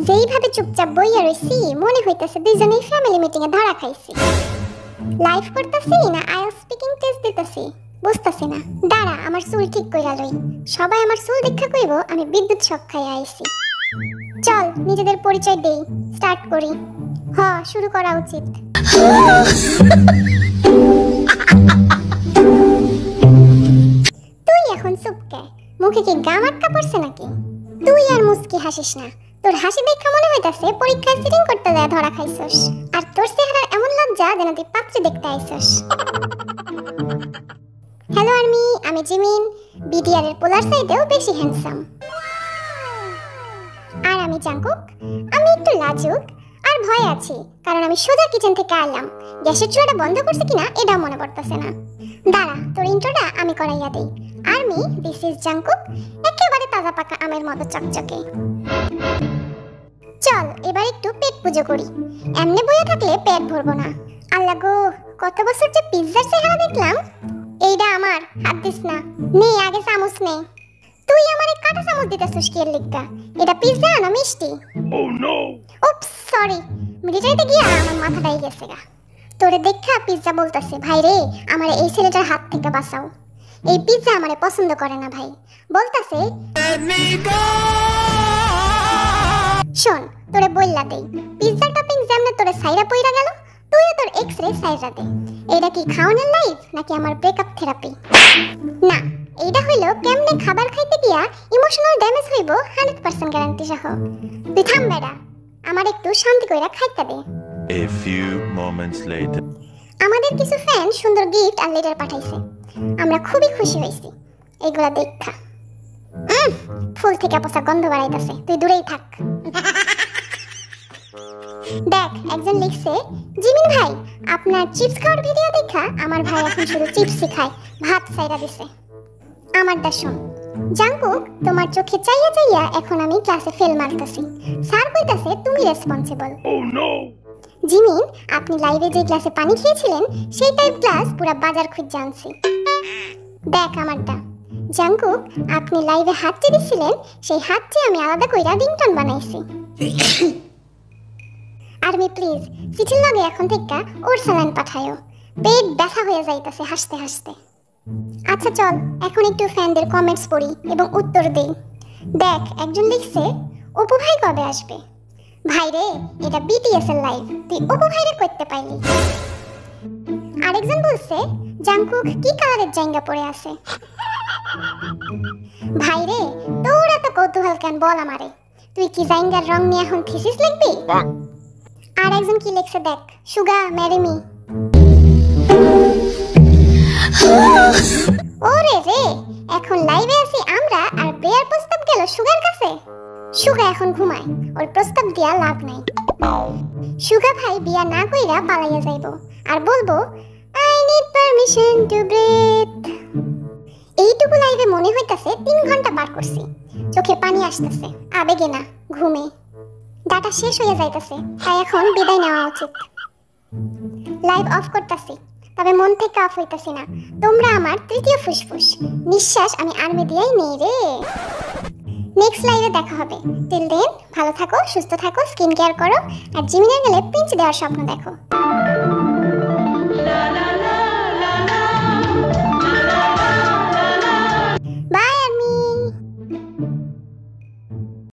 যেইভাবে চুপচাপ বইয়া রইছি মনে হইতাছে দুইজনেই ফ্যামিলি মিটিং এ ধরা খাইছি। লাইভ করতেছি না আইএল স্পিকিং টেস্ট দিতেছি বুঝতাছি না। দাঁড়া আমার চুল ঠিক কইরা লই, সবাই আমার চুল দেখা কইব আমি বিদ্যুৎ শক খাইয়া আইছি। চল নিজেদের পরিচয় দেই, স্টার্ট করি। শুরু করা উচিত। তুই এখন চুপকে, মুখে কি গাম আটকা পড়ছে নাকি? তুই আর মুস্কি হাসিস না, তোর হাসি দেখা মনে হইতাছে পরীক্ষায় সিটিং করতে যায় ধরা খাইছস। আর তোর চেহারার এমন লজ্জা যেন তুই পাত্রী দেখতে আইছস। হ্যালো আর্মি, আমি জিমিন, বিডিআর এর পোলার সাইডেও বেশি হ্যান্ডসাম। আর আমি জাঙ্কুক, আমি একটু লাজুক আর ভয় আছি কারণ আমি সোজা কিচেন থেকে আইলাম। গ্যাসের চুলাটা বন্ধ করছে কিনা এটাও মনে পড়তেছে না। দাঁড়া তোর ইন্ট্রোটা আমি করাইয়া দেই। আর্মি, দিস ইজ জাঙ্কুক, একেবারে তাজা পাকা আমের মতো চকচকে। চল এবার একটু পেট পুজো করি, এমনি বইয়া থাকলে পেট ভরবো না। আল্লাহ গো, কত বছর যে পিৎজার চেহারা দেখলাম। এইটা আমার, হাত দিস না। নে আগে চামচ নে। তুই আমারে কাটা চামচ দিতেছিস কি এর লিগা? এটা পিৎজা না মিষ্টি? Oh no! উপস, সরি। মিলিটারিতে গিয়া আমার মাথাটাই গেছে গা। তোরে দেখা পিৎজা বলতাছে, ভাই রে আমার এই ছেলেটার হাত থেকে বাঁচাও। এই পিৎজা আমারে পছন্দ করে না ভাই, বলতাছে শোন তোরে বইলা দেই, পিৎজা টপিং যেমনে তোরে সাইরা পইরা গেল তুইও তোর এক্স-রে সাইরা দে। এইটা কি খাওয়ানোর লাইফ নাকি আমার ব্রেকআপ থেরাপি? না, এইটা হইলো কেমনে খাবার খাইতে গিয়া ইমোশনাল ড্যামেজ হইব 100% গ্যারান্টি সহ। তুই থাম বেটা, আমার একটু শান্তি কইরা খাইতে দে। A few moments later. আমাদের কিছু ফ্যান সুন্দর গিফট আর লেটার পাঠাইছে, আমরা খুবই খুশি হইছি। এইগুলা দেখা ফুল থেকে পচা গন্ধ বাড়াইতাছে, তুই দূরেই থাক। দেখ একজন লিখছে, জিমিন ভাই আপনার চিপস খাওয়ার ভিডিও দেখা আমার ভাই এখন শুধু চিপসই খায়, ভাত ছাইরা দিছে। আমারটা শোন, জাঙ্কুক তোমার চোখে চাইয়া চাইয়া এখন আমি ক্লাসে ফেল মারতাছি। স্যার কইতাছে তুমি রেসপন্সিবল। Oh no! জিমিন আপনি লাইভে যে গ্লাসে পানি খেয়েছিলেন সেই টাইপ গ্লাস পুরো বাজার খুঁজ জানছি। দেখ আমারটা, জাঙ্কুক আপনি লাইভে হাত দিছিলেন সেই হাতটি আমি আলাদা কইরা রিংটোন বানাইছি। আর্মি প্লিজ চিঠির লগে এখন থেকে ওর স্যালাইন পাঠায়ো, পেট ব্যথা হয়ে যাইতাছে হাসতে হাসতে। আচ্ছা চল এখন একটু ফ্যানদের কমেন্টস পড়ি এবং উত্তর দেই। দেখ একজন লিখছে, অপু ভাই কবে আসবে? ভাই রে এটা বিটিএস এর লাইভ, তুই অপু ভাইরে করতে পাইলি। আরেকজন বলছে, জাঙ্কুক কি কালারের জাঙ্গা পরে আছে? ভাই রে তোর এত কৌতূহল কেন বল আমারে, তুই কি জাঙ্গার রং নিয়ে এখন থিসিস লিখবি? আর একজন কি লিখছে দেখ, সুগা ম্যারি মি। ওরে রে এখন লাইভে আছি আমরা আর বিয়ার প্রস্তাব গেল সুগার কাছে। সুগা এখন ঘুমায়, ওর প্রস্তাব দিয়া লাভ নাই। সুগা ভাই বিয়া না কইরা পালাইয়া যাইবো আর বলবো I need permission to breathe. এইটুকু লাইভে মনে হইতাছে 3 ঘন্টা পার করছি, চোখে পানি আসতেছে, আবেগে না ঘুমে। ডাটা শেষ হয়ে যাইতাছে, তাই এখন বিদায় নেওয়া উচিত। লাইভ অফ করতেছি, তবে মন থেকে অফ হইতাছি না। তোমরা আমার তৃতীয় ফুসফুস, নিঃশ্বাস আমি আর্মি দিয়েই নেই রে। নেক্সট লাইভে দেখা হবে। টিল দেন ভালো থাকো, সুস্থ থাকো, স্কিন কেয়ার করো আর জিমিনে গেলে পিঞ্চ দেওয়ার স্বপ্ন দেখো।